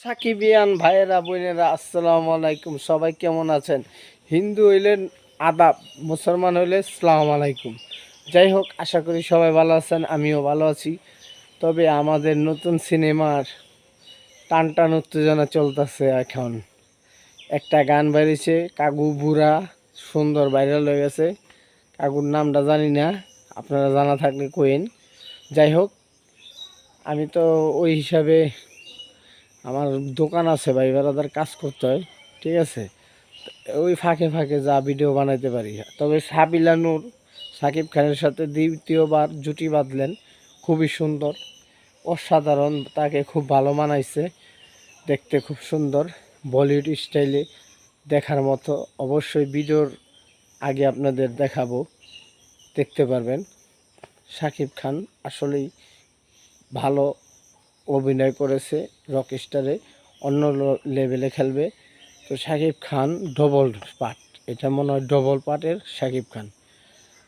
সাকিবিয়ান ভাইয়েরা বোনেরা আসসালামু আলাইকুম। সবাই কেমন আছেন? হিন্দু হইলেন আদাব, মুসলমান হইলে সালাম আলাইকুম। যাই হোক, আশা করি সবাই ভালো আছেন, আমিও ভালো আছি। তবে আমাদের নতুন সিনেমার টান টান উত্তেজনা চলতেছে এখন। একটা গান বেরিয়েছে, কাগু বুড়া, সুন্দর ভাইরাল হয়ে গেছে। কাকুর নামটা জানি না, আপনারা জানা থাকলে কইন। যাই হোক, আমি তো ওই হিসাবে আমার দোকান আছে, ভাই বেড়াদার কাজ করতে হয়, ঠিক আছে। ওই ফাঁকে ফাঁকে যা ভিডিও বানাইতে পারি। তবে সাবিলা নূর সাকিব খানের সাথে দ্বিতীয়বার জুটি বাঁধলেন, খুবই সুন্দর, অসাধারণ, তাকে খুব ভালো মানাইছে, দেখতে খুব সুন্দর, বলিউড স্টাইলে দেখার মতো। অবশ্যই ভিডিওর আগে আপনাদের দেখাবো, দেখতে পারবেন। সাকিব খান আসলেই ভালো অভিনয় করেছে, রক স্টারে অন্য লেভেলে খেলবে। তো শাকিব খান ডবল পার্ট, এটা মনে হয় ডবল পার্টের শাকিব খান।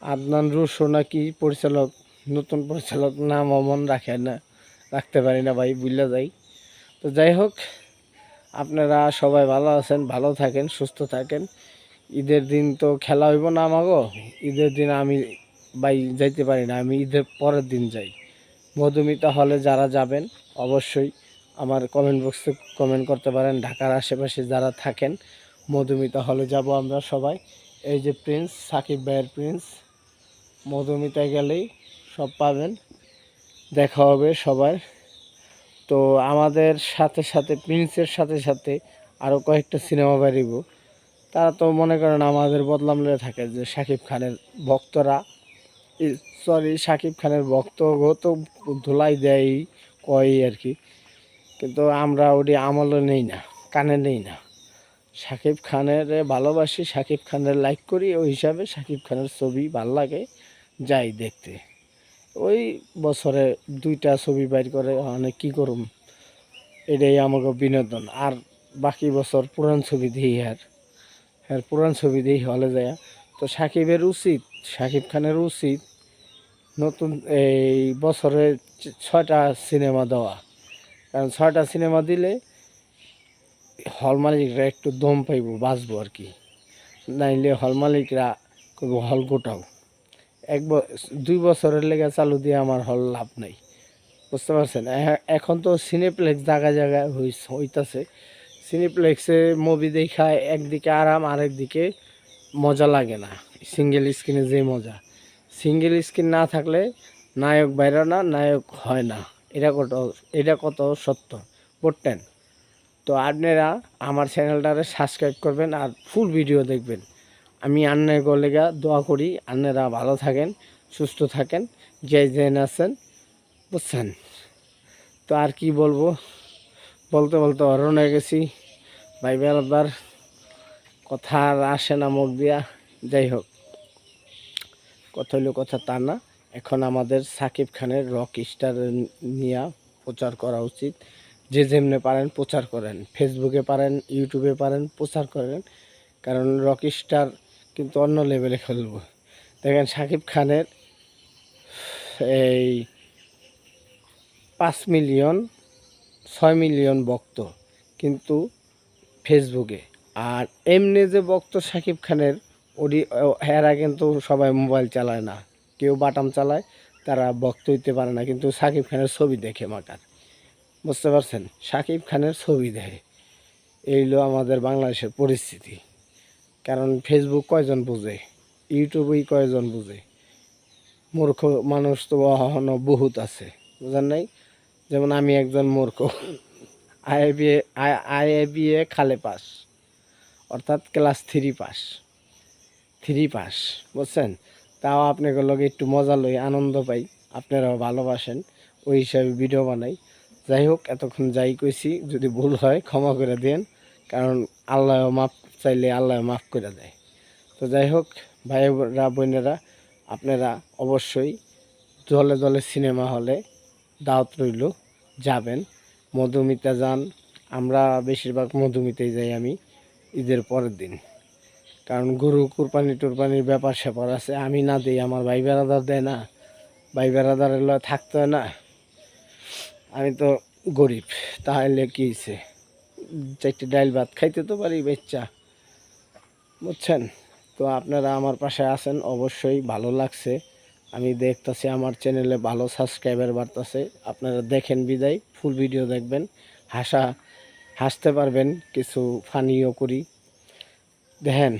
আদনান রুশো নাকি পরিচালক, নতুন পরিচালক, নাম অমন রাখে না, রাখতে পারি না ভাই, বুঝলা যাই। তো যাই হোক, আপনারা সবাই ভালো আছেন, ভালো থাকেন, সুস্থ থাকেন। ঈদের দিন তো খেলা হইব না আমাগো। ঈদের দিন আমি ভাই যাইতে পারি না, আমি ঈদের পরের দিন যাই। মধুমিতা হলে যারা যাবেন অবশ্যই আমার কমেন্ট বক্সে কমেন্ট করতে পারেন। ঢাকার আশেপাশে যারা থাকেন, মধুমিতা হলে যাব আমরা সবাই। এই যে প্রিন্স, সাকিব ভাইয়ের প্রিন্স, মধুমিতা গেলেই সব পাবেন, দেখা হবে সবার। তো আমাদের সাথে সাথে প্রিন্সের সাথে সাথে আরও কয়েকটা সিনেমা বেরিব। তারা তো মনে করেন আমাদের বদলামলে থাকে, যে সাকিব খানের ভক্তরা, সরি সাকিব খানের ভক্তগো তো ধুলাই দেয়, কয় আর কি। কিন্তু আমরা ওটি আমলে নেই না, কানে নেই না। সাকিব খানের ভালোবাসি, সাকিব খানের লাইক করি, ওই হিসাবে সাকিব খানের ছবি ভাল লাগে, যাই দেখতে। ওই বছরে 2টা ছবি বাইর করে, অনেক কী করুম, এটাই আমাকে বিনোদন। আর বাকি বছর পুরান ছবি দিই, পুরান ছবি দিই হলে যায়। তো সাকিবের উচিত, সাকিব খানের উচিত নতুন এই বছরে 6টা সিনেমা দেওয়া। কারণ 6টা সিনেমা দিলে হল মালিকরা একটু দম পাইব, বাঁচবো আর কি। নাইলে হল মালিকরা হল গোটাও। 2 বছরের লেগে চালু দিয়ে আমার হল লাভ নাই, বুঝতে পারছেন। এখন তো সিনেপ্লেক্স জায়গায় জায়গায় হইতাছে। সিনেপ্লেক্সে মুভি দেখা একদিকে আরাম, আরেকদিকে মজা লাগে না। সিঙ্গেল স্ক্রিনে যে মজা, সিঙ্গেল স্ক্রিন না থাকলে নায়ক বাইরে না, নায়ক হয় না। এটা কত সত্য বলতেন। তো আপনারা আমার চ্যানেলটারে সাবস্ক্রাইব করবেন আর ফুল ভিডিও দেখবেন। আমি আন্নের গলেগা দোয়া করি, আন্নেরা ভালো থাকেন, সুস্থ থাকেন, যে যেন আছেন, বুঝছেন। তো আর কি বলবো, বলতে বলতে অরণ হয়ে গেছি ভাই, বেলাদার কথা আর আসে না মুখ দিয়া। যাই হোক, কথা হইলো কথা তা না। এখন আমাদের সাকিব খানের রক স্টার নিয়ে প্রচার করা উচিত। যে যেমনে পারেন প্রচার করেন, ফেসবুকে পারেন, ইউটিউবে পারেন, প্রচার করেন। কারণ রক স্টার কিন্তু অন্য লেভেলে খেলবো। দেখেন সাকিব খানের এই 5 মিলিয়ন 6 মিলিয়ন ভক্ত কিন্তু ফেসবুকে। আর এমনি যে ভক্ত সাকিব খানের, এরা কিন্তু সবাই মোবাইল চালায় না, কেউ বাটাম চালায়, তারা ভক্ত হইতে পারে না, কিন্তু সাকিব খানের ছবি দেখে মাকার, বুঝতে পারছেন। সাকিব খানের ছবি দেখে, এইগুলো আমাদের বাংলাদেশের পরিস্থিতি। কারণ ফেসবুক কয়জন বুঝে, ইউটিউবেই কয়জন বুঝে, মূর্খ মানুষ তো এখনও বহুত আছে, বুঝেন নাই। যেমন আমি একজন মূর্খ, আইএবিএ খালে পাস, অর্থাৎ ক্লাস 3 পাস, বুঝছেন। তাও আপনাকে লগে একটু মজা লই, আনন্দ পাই, আপনারাও ভালোবাসেন, ওই হিসাবে ভিডিও বানাই। যাই হোক, এতক্ষণ যাই কইছি, যদি ভুল হয় ক্ষমা করে দেন, কারণ আল্লাহ মাফ চাইলে আল্লাহ মাফ করে দেয়। তো যাই হোক, ভাইয়েরা বোনেরা, আপনারা অবশ্যই দলে দলে সিনেমা হলে দাওয়াত রইল, যাবেন। মধুমিতা যান, আমরা বেশিরভাগ মধুমিতাই যাই আমি ঈদের পরের দিন। কারণ গরু কুরবানির ব্যাপার স্যাপার আছে, আমি না দিই, আমার ভাই বেড়াদার দেয় না, ভাই বেড়াদারের লয় থাকতে হয় না। আমি তো গরিব, তাহলে কী হয়েছে, চারটে ডাইল ভাত খাইতে তো পারি বেচ্চা, বুঝছেন? তো আপনারা আমার পাশে আছেন, অবশ্যই ভালো লাগছে। আমি দেখতাছি আমার চ্যানেলে ভালো সাবস্ক্রাইবার বাড়তাছে। আপনারা দেখেন বিদায়, ফুল ভিডিও দেখবেন, হাসতে পারবেন, কিছু ফানিও করি। দেখেন